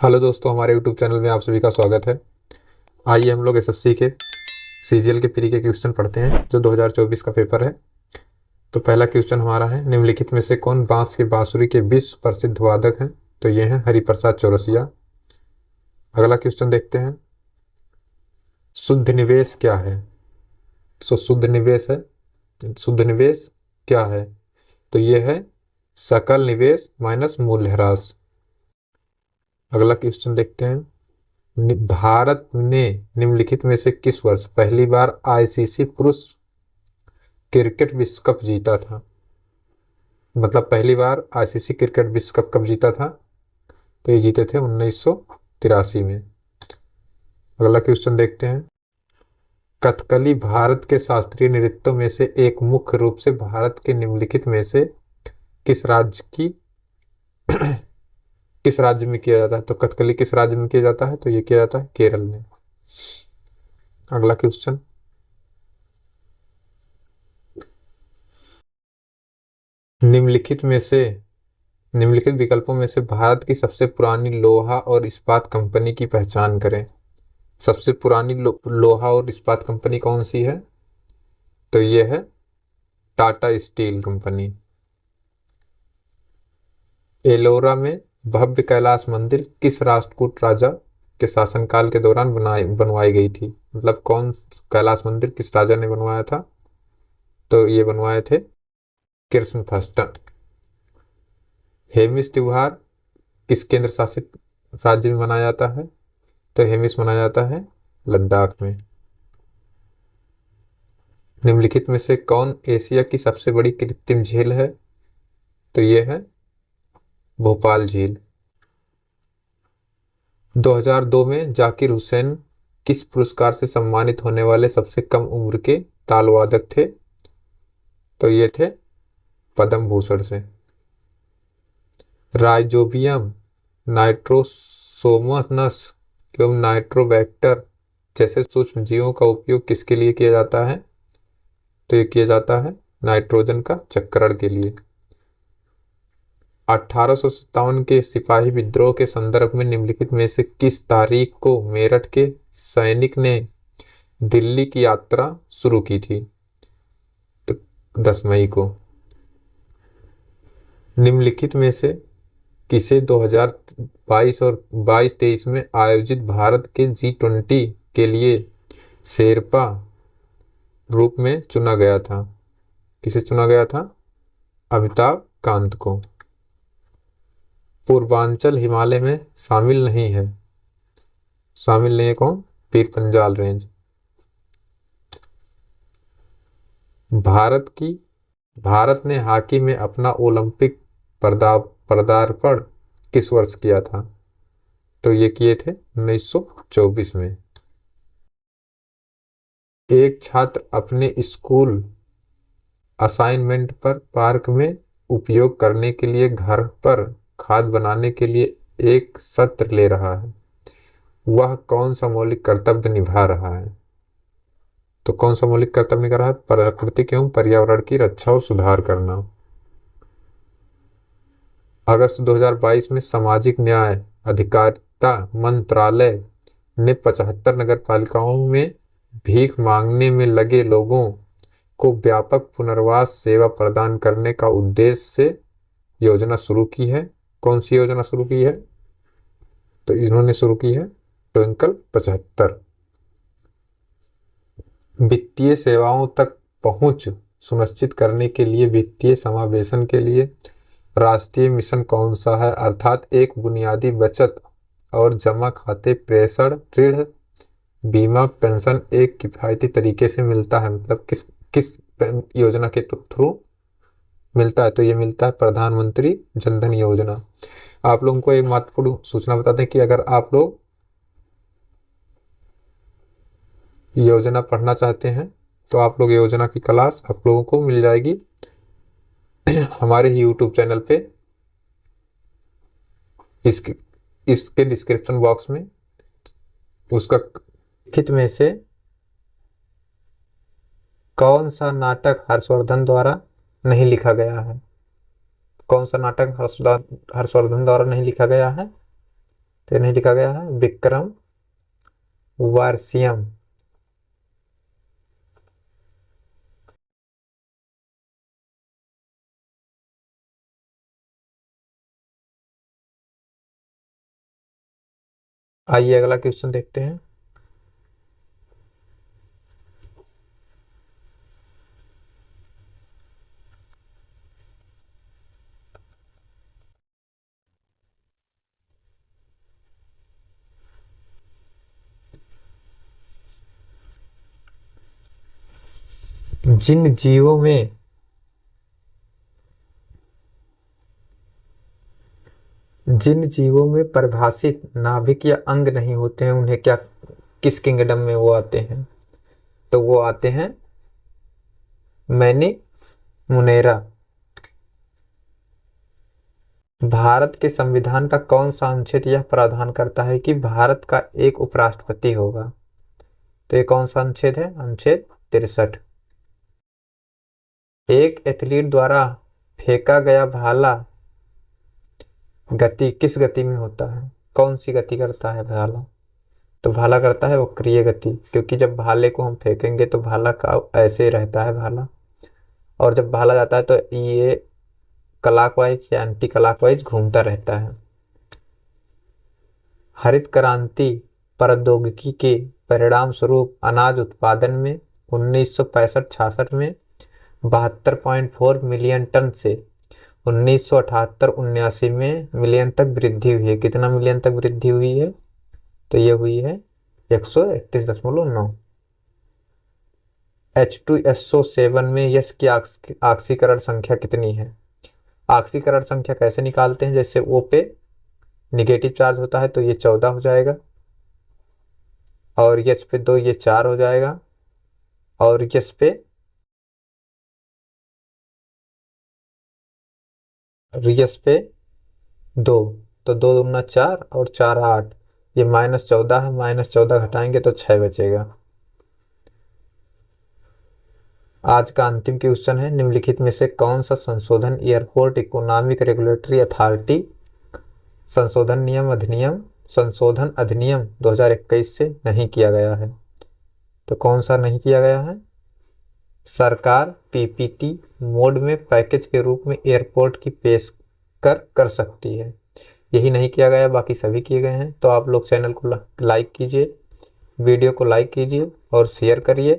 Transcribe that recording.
Hello दोस्तों, हमारे YouTube channel में आप सभी का स्वागत है। आइए हम लोग एसएससी के सीजीएल के प्री के क्वेश्चन पढ़ते हैं जो 2024 का पेपर है। तो पहला क्वेश्चन हमारा है, निम्नलिखित में से कौन बांस की बांसुरी के विश्व प्रसिद्ध वादक हैं? तो ये हैं हरिप्रसाद चौरसिया। अगला क्वेश्चन देखते हैं, शुद्ध निवेश क्या है? तो शुद्ध निवेश है, शुद्ध निवेश क्या है? तो ये है सकल निवेश माइनस मूल्यह्रास। अगला क्वेश्चन देखते हैं, भारत ने निम्नलिखित में से किस वर्ष पहली बार आईसीसी पुरुष क्रिकेट विश्व कप जीता था? मतलब पहली बार आईसीसी क्रिकेट विश्व कप कब जीता था? तो ये जीते थे 1983 में। अगला क्वेश्चन देखते हैं, कथकली भारत के शास्त्रीय नृत्यों में से एक मुख्य रूप से भारत के निम्नलिखित में से किस राज्य की किस राज्य में किया जाता है? तो कथकली किस राज्य में किया जाता है? तो ये किया जाता है केरल में। अगला क्वेश्चन, निम्नलिखित में से निम्नलिखित विकल्पों में से भारत की सबसे पुरानी लोहा और इस्पात कंपनी की पहचान करें। सबसे पुरानी लोहा और इस्पात कंपनी कौन सी है? तो ये है टाटा स्टील कंपनी। एलोरा में भव्य कैलाश मंदिर किस राष्ट्रकूट राजा के शासनकाल के दौरान बनवाई गई थी? मतलब कौन कैलाश मंदिर किस राजा ने बनवाया था? तो ये बनवाए थे कृष्ण फर्स्ट। हेमिस त्योहार किस केंद्र शासित राज्य में मनाया जाता है? तो हेमिस मनाया जाता है लद्दाख में। निम्नलिखित में से कौन एशिया की सबसे बड़ी कृत्रिम झील है? तो ये है भोपाल झील। 2002 में जाकिर हुसैन किस पुरस्कार से सम्मानित होने वाले सबसे कम उम्र के ताल वादक थे? तो ये थे पद्म भूषण से। राइजोबियम, नाइट्रोसोमोनस एवं नाइट्रोबैक्टर जैसे सूक्ष्म जीवों का उपयोग किसके लिए किया जाता है? तो ये किया जाता है नाइट्रोजन का चक्रण के लिए। 1857 के सिपाही विद्रोह के संदर्भ में निम्नलिखित में से किस तारीख को मेरठ के सैनिक ने दिल्ली की यात्रा शुरू की थी? तो 10 मई को। निम्नलिखित में से किसे 2022 और 22-23 में आयोजित भारत के G20 के लिए शेरपा रूप में चुना गया था? किसे चुना गया था? अमिताभ कांत को। पूर्वांचल हिमालय में शामिल नहीं है, शामिल नहीं है कौन? पीर पंजाल रेंज। भारत ने हॉकी में अपना ओलंपिक पदार्पण किस वर्ष किया था? तो ये किए थे 1924 में। एक छात्र अपने स्कूल असाइनमेंट पर पार्क में उपयोग करने के लिए घर पर खाद बनाने के लिए एक सत्र ले रहा है। वह कौन सा मौलिक कर्तव्य निभा रहा है? तो कौन सा मौलिक कर्तव्य निभा रहा है? प्रकृति एवं पर्यावरण की रक्षा और सुधार करना। अगस्त 2022 में सामाजिक न्याय अधिकारिता मंत्रालय ने 75 नगर पालिकाओं में भीख मांगने में लगे लोगों को व्यापक पुनर्वास सेवा प्रदान करने का उद्देश्य से योजना शुरू की है। कौन सी योजना शुरू की है? तो इन्होंने शुरू की है ट्विंकल 75। वित्तीय सेवाओं तक पहुंच सुनिश्चित करने के लिए वित्तीय समावेशन के लिए राष्ट्रीय मिशन कौन सा है? अर्थात एक बुनियादी बचत और जमा खाते, प्रेषण, ऋण, बीमा, पेंशन एक किफायती तरीके से मिलता है। मतलब किस किस योजना के थ्रू मिलता है? तो ये मिलता है प्रधानमंत्री जनधन योजना। आप लोगों को एक महत्वपूर्ण सूचना बता दें कि अगर आप लोग योजना पढ़ना चाहते हैं तो आप लोग योजना की क्लास आप लोगों को मिल जाएगी हमारे ही यूट्यूब चैनल पे। इसके डिस्क्रिप्शन बॉक्स में उसका लिखित में से कौन सा नाटक हर्षवर्धन द्वारा नहीं लिखा गया है? कौन सा नाटक हर्षवर्धन द्वारा नहीं लिखा गया है? तो नहीं लिखा गया है विक्रम वारसियम। आइए अगला क्वेश्चन देखते हैं। जिन जीवों में परिभाषित नाभिक या अंग नहीं होते हैं उन्हें क्या, किस किंगडम में वो आते हैं? तो वो आते हैं मैनी मुनेरा। भारत के संविधान का कौन सा अनुच्छेद यह प्रावधान करता है कि भारत का एक उपराष्ट्रपति होगा? तो ये कौन सा अनुच्छेद है? अनुच्छेद 63। एक एथलीट द्वारा फेंका गया भाला गति किस गति में होता है? कौन सी गति करता है भाला? तो भाला करता है वक्रीय गति, क्योंकि जब भाले को हम फेंकेंगे तो भाला का ऐसे ही रहता है भाला, और जब भाला जाता है तो ये क्लॉकवाइज या एंटी क्लॉकवाइज घूमता रहता है। हरित क्रांति प्रौद्योगिकी के परिणाम स्वरूप अनाज उत्पादन में 1965-66 में 72.4 मिलियन टन से 1978-79 में मिलियन तक वृद्धि हुई है। कितना मिलियन तक वृद्धि हुई है? तो ये हुई है 131.9। H2SO7 में यश की ऑक्सीकरण संख्या कितनी है? ऑक्सीकरण संख्या कैसे निकालते हैं? जैसे O पे निगेटिव चार्ज होता है तो ये 14 हो जाएगा, और यश पे 2 ये 4 हो जाएगा, और यश पे 2, तो 2 दूना 4 और 4 8, ये -14 है, -14 घटाएंगे तो 6 बचेगा। आज का अंतिम क्वेश्चन है, निम्नलिखित में से कौन सा संशोधन एयरपोर्ट इकोनॉमिक रेगुलेटरी अथॉरिटी संशोधन अधिनियम 2021 से नहीं किया गया है? तो कौन सा नहीं किया गया है? सरकार पीपीटी मोड में पैकेज के रूप में एयरपोर्ट की पेशकश कर सकती है, यही नहीं किया गया, बाकी सभी किए गए हैं। तो आप लोग चैनल को लाइक कीजिए, वीडियो को लाइक कीजिए और शेयर करिए।